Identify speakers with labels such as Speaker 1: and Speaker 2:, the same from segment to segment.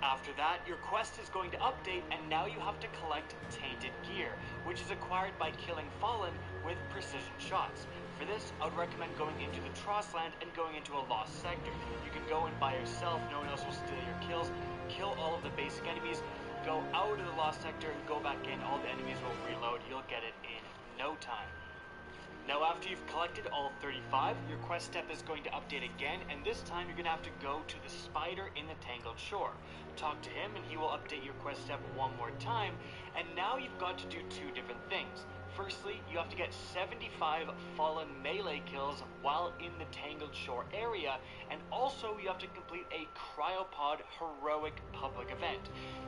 Speaker 1: After that, your quest is going to update, and now you have to collect tainted gear, which is acquired by killing Fallen with precision shots. For this, I would recommend going into the Trossland and going into a lost sector. You can go in by yourself, no one else will steal your kills, kill all of the basic enemies, go out of the lost sector and go back in, all the enemies will reload, you'll get it in no time. Now after you've collected all 35, your quest step is going to update again, and this time you're going to have to go to the spider in the Tangled Shore. Talk to him and he will update your quest step one more time, and now you've got to do two different things. Firstly, you have to get 75 Fallen melee kills while in the Tangled Shore area, and also you have to complete a Cryopod heroic public event.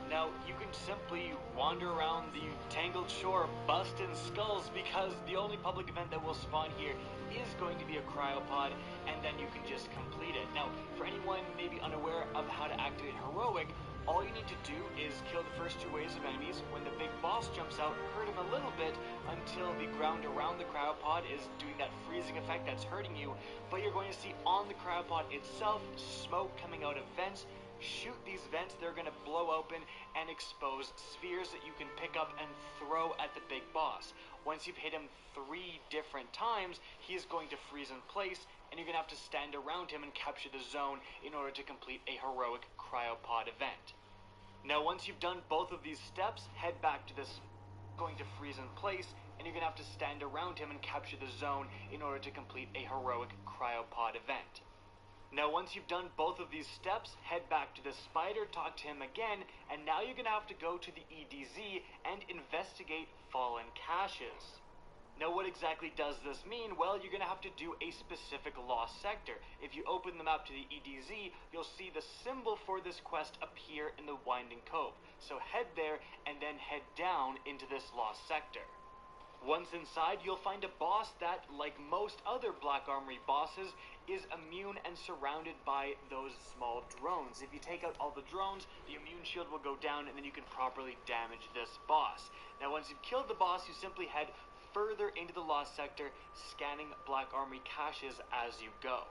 Speaker 1: Now, you can simply wander around the Tangled Shore busting skulls because the only public event that will spawn here is going to be a Cryopod, and then you can just complete it. Now, for anyone maybe unaware of how to activate heroic, all you need to do is kill the first two waves of enemies. When the big boss jumps out, hurt him a little bit until the ground around the cryopod is doing that freezing effect that's hurting you. But you're going to see on the cryopod itself smoke coming out of vents. Shoot these vents, they're going to blow open and expose spheres that you can pick up and throw at the big boss. Once you've hit him 3 different times, he is going to freeze in place, and you're going to have to stand around him and capture the zone in order to complete a heroic cryopod event. Now once you've done both of these steps, head back to this going to freeze in place, and you're going to have to stand around him and capture the zone in order to complete a heroic cryopod event. Now once you've done both of these steps, head back to the spider, talk to him again, and now you're going to have to go to the EDZ and investigate fallen caches. Now what exactly does this mean? Well, you're going to have to do a specific lost sector. If you open the map to the EDZ, you'll see the symbol for this quest appear in the Winding Cove. So head there and then head down into this lost sector. Once inside, you'll find a boss that, like most other Black Armory bosses, is immune and surrounded by those small drones. If you take out all the drones, the immune shield will go down and then you can properly damage this boss. Now once you've killed the boss, you simply head further into the lost sector, scanning Black Armory caches as you go.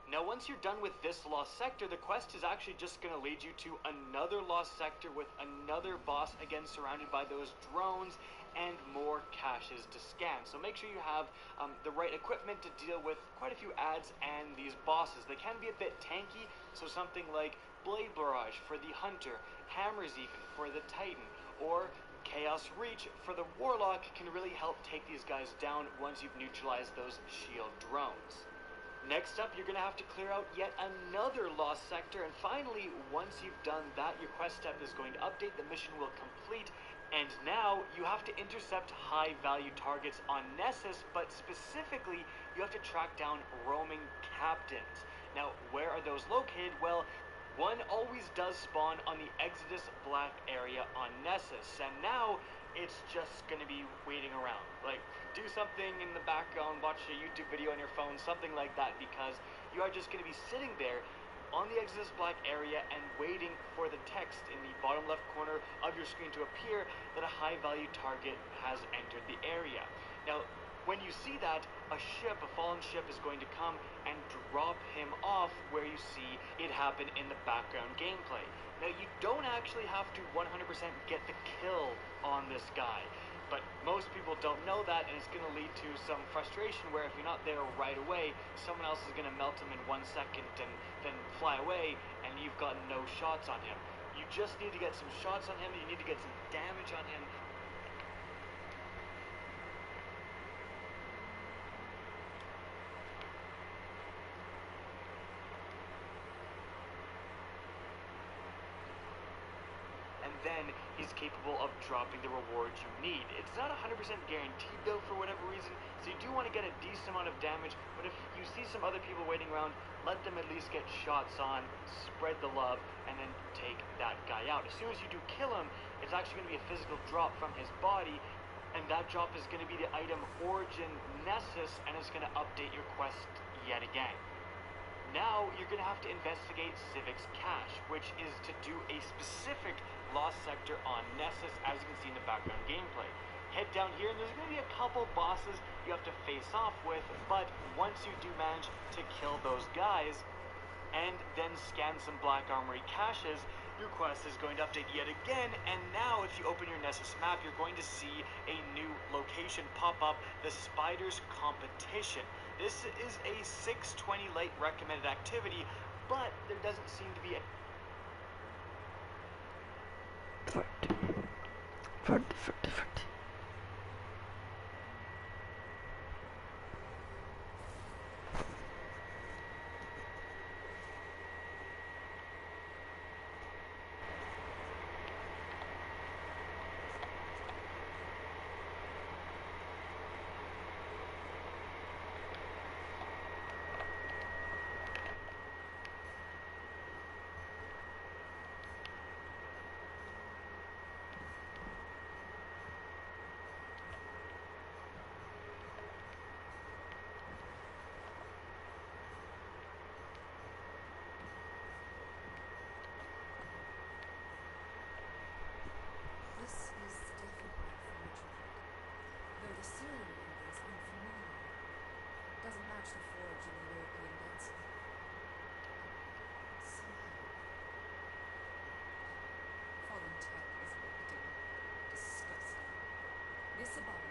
Speaker 1: Now once you're done with this lost sector, the quest is actually just going to lead you to another lost sector with another boss, again surrounded by those drones, and more caches to scan. So make sure you have the right equipment to deal with quite a few ads and these bosses. They can be a bit tanky, so something like Blade Barrage for the Hunter, Hammers even for the Titan, or Chaos Reach for the Warlock can really help take these guys down once you've neutralized those shield drones. Next up, you're going to have to clear out yet another lost sector, and finally, once you've done that, your quest step is going to update, the mission will complete, and now you have to intercept high-value targets on Nessus, but specifically, you have to track down roaming captains. Now, where are those located? Well, one always does spawn on the Exodus Black area on Nessus, and now it's just going to be waiting around. Like, do something in the background, watch a YouTube video on your phone, something like that, because you are just going to be sitting there on the Exodus Black area and waiting for the text in the bottom left corner of your screen to appear that a high-value target has entered the area. Now, when you see that, a fallen ship is going to come and drop him off where you see it happen in the background gameplay. Now, you don't actually have to 100% get the kill on this guy, but most people don't know that, and it's going to lead to some frustration where if you're not there right away, someone else is going to melt him in 1 second and then fly away, and you've got no shots on him. You just need to get some shots on him, you need to get some damage on him. Then he's capable of dropping the rewards you need. It's not 100% guaranteed though for whatever reason, so you do want to get a decent amount of damage, but if you see some other people waiting around, let them at least get shots on, spread the love, and then take that guy out. As soon as you do kill him, it's actually going to be a physical drop from his body, and that drop is going to be the item Origin Nessus, and it's going to update your quest yet again. Now, you're going to have to investigate Civic's Cache, which is to do a specific lost sector on Nessus, as you can see in the background gameplay. Head down here, and there's going to be a couple bosses you have to face off with, but once you do manage to kill those guys, and then scan some Black Armory caches, your quest is going to update yet again, and now if you open your Nessus map, you're going to see a new location pop up, the Spiders Competition. This is a 6:20 late recommended activity, but there doesn't seem to be a...
Speaker 2: 40.
Speaker 3: This is definitely forgery, though the serial number is unfamiliar. Doesn't match the forge in the European density. Somehow, fallen tech is wicked and disgusting. This above